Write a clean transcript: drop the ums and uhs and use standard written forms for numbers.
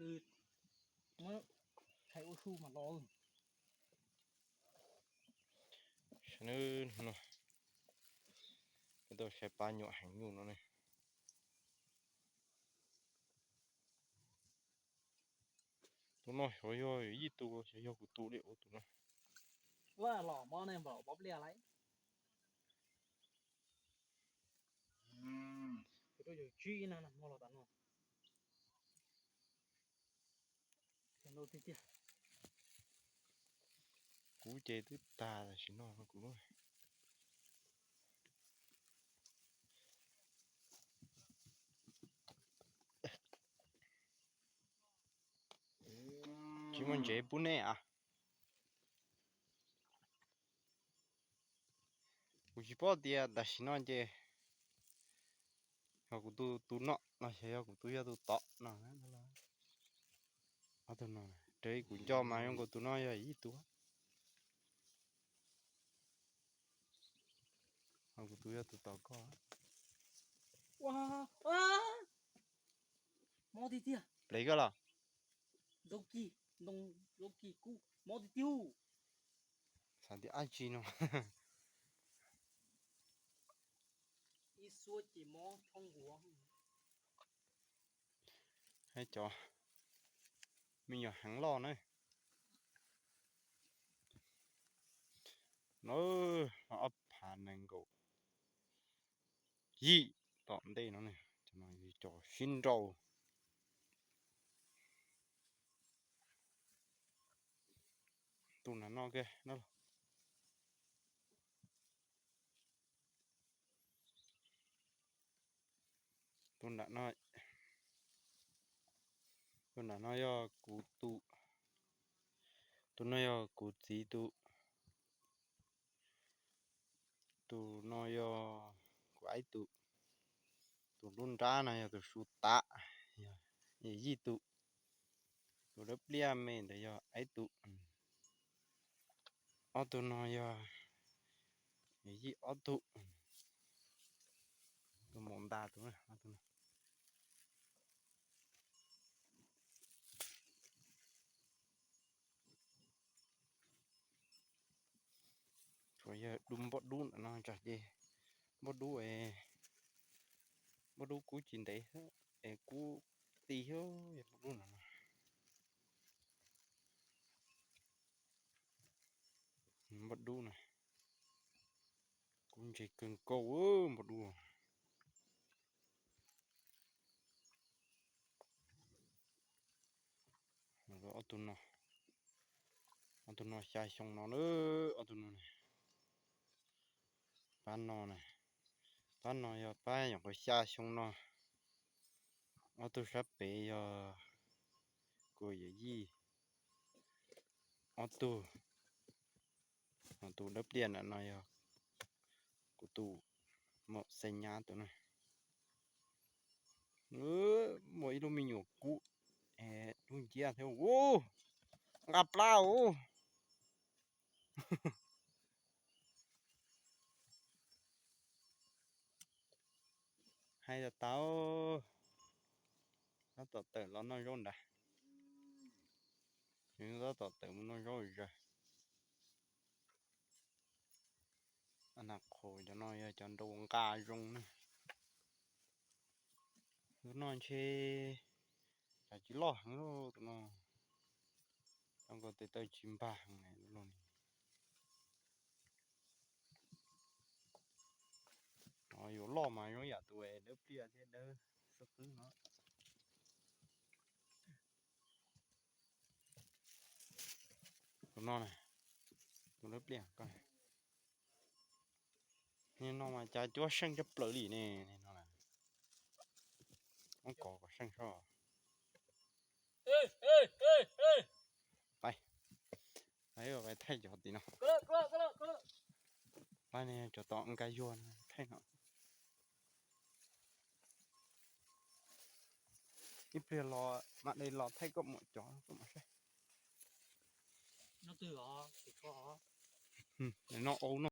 คือเมื่อใช้โอชูมารอฉะนั้นเนาะก็ต้องใช้ปลาหยอหังอยู่เนาะนี่ตัวน้อยโอ้ยยี่ตัวใช้ยอกูตัวเดียวตัวน้อยว่าหล่อมอเนี่ยบอกเรียอะไรตัวอยู่จี้นั่นน่ะมอหล่อตาเนาะเห็นโลติเตียกูเจอตาสิน้องกูน้อยจิมันเจ็บปุ่นเนี่ยอ่ะกูชิปอดีอ่ะแต่สิน้องเจเอากูตัวเนาะน่าใช่เอากูตัวยาตัวต่อเนาะนั่นแหละเอาตัวน้อยเดี๋ยวกูจะมาอย่างกูตัวน้อยยี่ตัวเอากูตัวยาตัวต่อก็ว้ามอติเตียไปก็ล่ะโลกี้ลงโลกี้กูมอติติวสันติอาจีเนาะอีสัวจีมอท่องหัวให้จอมีอยู่หังล้อเนาะเนาะเอาผ่านนั่งกูยี่ต่อได้เนาะเนี่ยจะมาอยู่จอชินโร่ตัวนั้นเนาะแกนั่นตัวนั้นเนาะตัวนั้นเนาะยอกูตุตัวนั้นยอกูจีตุตัวนั้นยอกูไอตุตัวรุ่นร้านนะยอตัวสุตะยี่ตุตัวรับเลี้ยมเมนแต่ยอไอตุเอาตัวนั้นยอยี่อตุตัวมองตาตัวนั้นเอาตัวนั้นช่วยดุมบดดูนะจ๊ะเจบดดูบดดูกูจินได้กูตีเหรอบดดูนะบดดูนะกูจะกินกูบดดูแล้วเอาตัวนั้นใช้ช่องนั้นเอาตัวนั้นป้านนอนป้านนอนอย่าป้าอย่างก็ใช้ช่องนั้นเอาตัวชับไปอย่ากูอย่ายี่เอาตัวรับเรียนอะไรอย่ากูตัวหมดสัญญาตัวนั้นหมดอีลูมิเนียมกูลุงเจียเท่าโอ้งับเปล่าให้แต่เต้าแล้วต่อเติมแล้วน้อยร้อนได้nhưng đóต่อเติมมันน้อยร้อนจ้ะอันนั้นโคจะน้อยจะโดนกาจงนะน้อยเช่จะจีล้อหังโลตัวน้อยต้องก็เตยชิมบ้าหังไงตัวน้อยอ๋ออยู่ล้อมาอยู่อย่าตัวเด้อเปรี้ยเด้อสักคืนเนาะตัวน้อยตัวเด้อเปรี้ยก็นี่น้องมาจะจ้วช่างจะเปลือยนี่น้องน่ะต้องก่อก็ช่างชอบไปไปไทยจอดดีเนาะไปเนี่ยจอดต่ออังกายยวนไทยเนาะนี่เปลี่ยนรอมาในรอไทยก็หมดจอก็มาใช่nó từ đó thì có để nó ấu nó